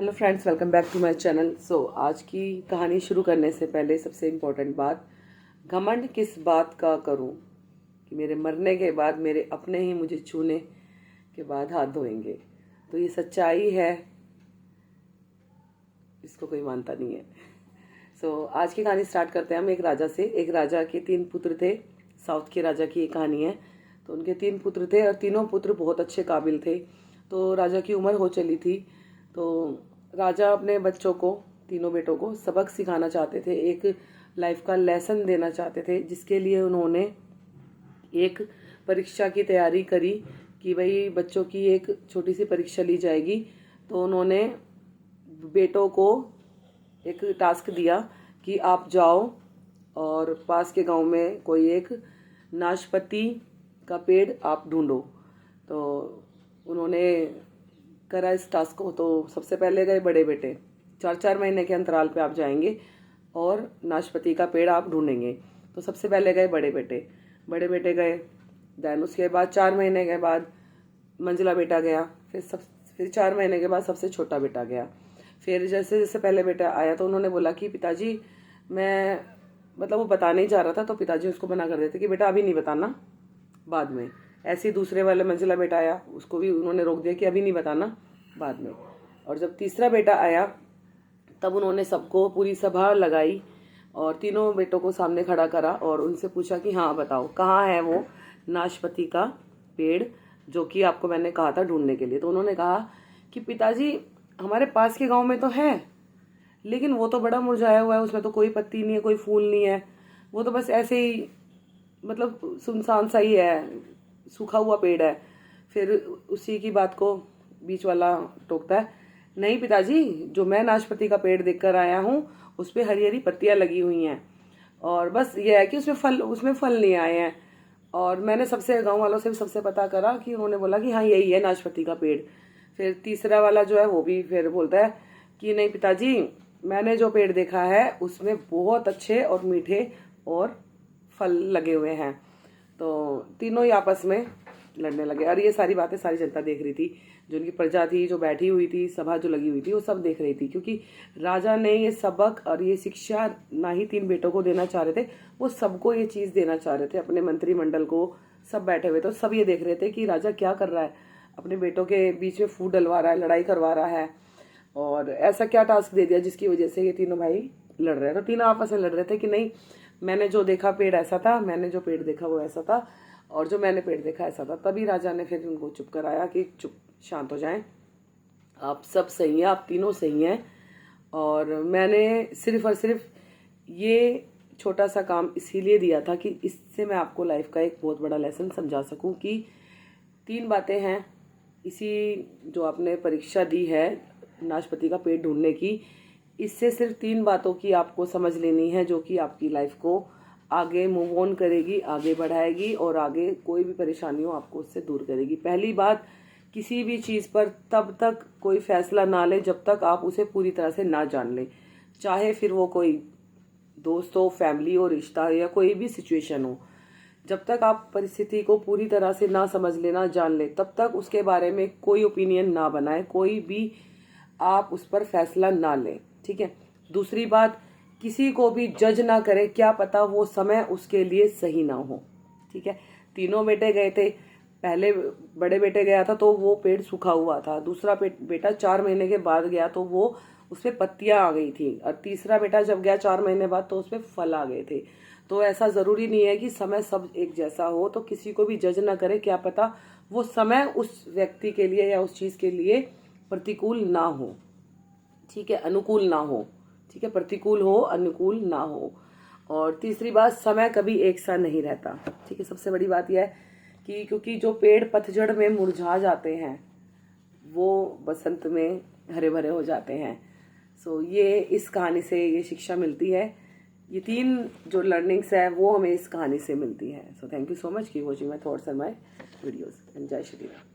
Hello friends, welcome back to my channel. आज की कहानी शुरू करने से पहले सबसे इम्पोर्टेंट बात, घमंड किस बात का करूं कि मेरे मरने के बाद मेरे अपने ही मुझे छूने के बाद हाथ धोएंगे। तो ये सच्चाई है, इसको कोई मानता नहीं है। आज की कहानी स्टार्ट करते हैं हम एक राजा से। एक राजा के 3 पुत्र थे। साउथ के राजा की एक कहानी है। तो उनके 3 पुत्र थे और तीनों पुत्र बहुत अच्छे काबिल थे। तो राजा की उम्र हो चली थी। तो राजा अपने बच्चों को, तीनों बेटों को सबक सिखाना चाहते थे, एक लाइफ का लेसन देना चाहते थे, जिसके लिए उन्होंने एक परीक्षा की तैयारी करी कि भाई बच्चों की एक छोटी सी परीक्षा ली जाएगी। तो उन्होंने बेटों को एक टास्क दिया कि आप जाओ और पास के गांव में कोई एक नाशपाती का पेड़ आप ढूंढो। तो उन्होंने करा इस टास्क को। तो सबसे पहले गए बड़े बेटे, 4-4 महीने के अंतराल पे आप जाएंगे और नाशपाती का पेड़ आप ढूंढेंगे। तो सबसे पहले गए बड़े बेटे गए। देन उसके बाद 4 महीने के बाद मंझला बेटा गया। फिर 4 महीने के बाद सबसे छोटा बेटा गया। फिर जैसे जैसे पहले बेटा आया तो उन्होंने बोला कि पिताजी मैं, मतलब वो बताने ही जा रहा था तो पिताजी उसको मना कर देते कि बेटा अभी नहीं बताना, बाद में। ऐसे ही दूसरे वाले मंजिला बेटा आया, उसको भी उन्होंने रोक दिया कि अभी नहीं बताना, बाद में। और जब तीसरा बेटा आया तब उन्होंने सबको, पूरी सभा लगाई और तीनों बेटों को सामने खड़ा करा और उनसे पूछा कि हाँ बताओ कहाँ है वो नाशपाती का पेड़ जो कि आपको मैंने कहा था ढूंढने के लिए। तो उन्होंने कहा कि पिताजी हमारे पास के गांव में तो है, लेकिन वो तो बड़ा मुरझाया हुआ है, उसमें तो कोई पत्ती नहीं है, कोई फूल नहीं है, वो तो बस ऐसे ही, मतलब सुनसान सा ही है, सूखा हुआ पेड़ है। फिर उसी की बात को बीच वाला टोकता है, नहीं पिताजी, जो मैं नाशपाती का पेड़ देखकर आया हूँ उस पर हरी हरी पत्तियां लगी हुई हैं और बस ये है कि उसमें फल नहीं आए हैं। और मैंने सबसे, गांव वालों से भी सबसे पता करा कि उन्होंने बोला कि हाँ यही है नाशपाती का पेड़। फिर तीसरा वाला जो है वो भी फिर बोलता है कि नहीं पिताजी, मैंने जो पेड़ देखा है उसमें बहुत अच्छे और मीठे और फल लगे हुए हैं। तो तीनों ही आपस में लड़ने लगे और ये सारी बातें सारी जनता देख रही थी, जो उनकी प्रजा थी, जो बैठी हुई थी, सभा जो लगी हुई थी, वो सब देख रही थी। क्योंकि राजा ने ये सबक और ये शिक्षा ना ही 3 बेटों को देना चाह रहे थे, वो सबको ये चीज़ देना चाह रहे थे, अपने मंत्रिमंडल को। सब बैठे हुए तो सब ये देख रहे थे कि राजा क्या कर रहा है, अपने बेटों के बीच में फूट डलवा रहा है, लड़ाई करवा रहा है, और ऐसा क्या टास्क दे दिया जिसकी वजह से ये तीनों भाई लड़ रहे हैं। तो तीनों आपस में लड़ रहे थे कि नहीं, मैंने जो देखा पेड़ ऐसा था, मैंने जो पेड़ देखा वो ऐसा था, और जो मैंने पेड़ देखा ऐसा था। तभी राजा ने फिर उनको चुप कराया कि चुप, शांत हो जाएं, आप सब सही हैं, आप तीनों सही हैं, और मैंने सिर्फ और सिर्फ ये छोटा सा काम इसीलिए दिया था कि इससे मैं आपको लाइफ का एक बहुत बड़ा लेसन समझा सकूं कि 3 बातें हैं, इसी जो आपने परीक्षा दी है नाशपाती का पेड़ ढूंढने की, इससे सिर्फ 3 बातों की आपको समझ लेनी है जो कि आपकी लाइफ को आगे मूव ऑन करेगी, आगे बढ़ाएगी और आगे कोई भी परेशानी हो आपको उससे दूर करेगी। पहली बात, किसी भी चीज़ पर तब तक कोई फैसला ना लें जब तक आप उसे पूरी तरह से ना जान लें, चाहे फिर वो कोई दोस्त हो, फैमिली हो, रिश्ता या कोई भी सिचुएशन हो। जब तक आप परिस्थिति को पूरी तरह से ना समझ लें, ना जान लें, तब तक उसके बारे में कोई ओपिनियन ना बनाए, कोई भी आप उस पर फैसला ना लें, ठीक है। दूसरी बात, किसी को भी जज ना करें, क्या पता वो समय उसके लिए सही ना हो, ठीक है। तीनों बेटे गए थे, पहले बड़े बेटे गया था तो वो पेड़ सूखा हुआ था, दूसरा बेटा 4 महीने के बाद गया तो वो उसपे पत्तियां आ गई थी, और तीसरा बेटा जब गया 4 महीने बाद तो उसपे फल आ गए थे। तो ऐसा जरूरी नहीं है कि समय सब एक जैसा हो, तो किसी को भी जज ना करे, क्या पता वो समय उस व्यक्ति के लिए या उस चीज के लिए प्रतिकूल ना हो, ठीक है, अनुकूल ना हो, ठीक है, प्रतिकूल हो, अनुकूल ना हो। और तीसरी बात, समय कभी एक सा नहीं रहता, ठीक है। सबसे बड़ी बात यह है कि क्योंकि जो पेड़ पतझड़ में मुरझा जाते हैं वो बसंत में हरे भरे हो जाते हैं। ये इस कहानी से ये शिक्षा मिलती है, ये 3 जो लर्निंग्स है वो हमें इस कहानी से मिलती है। थैंक यू सो मच की watching my thoughts and my videos, and जय श्री राम।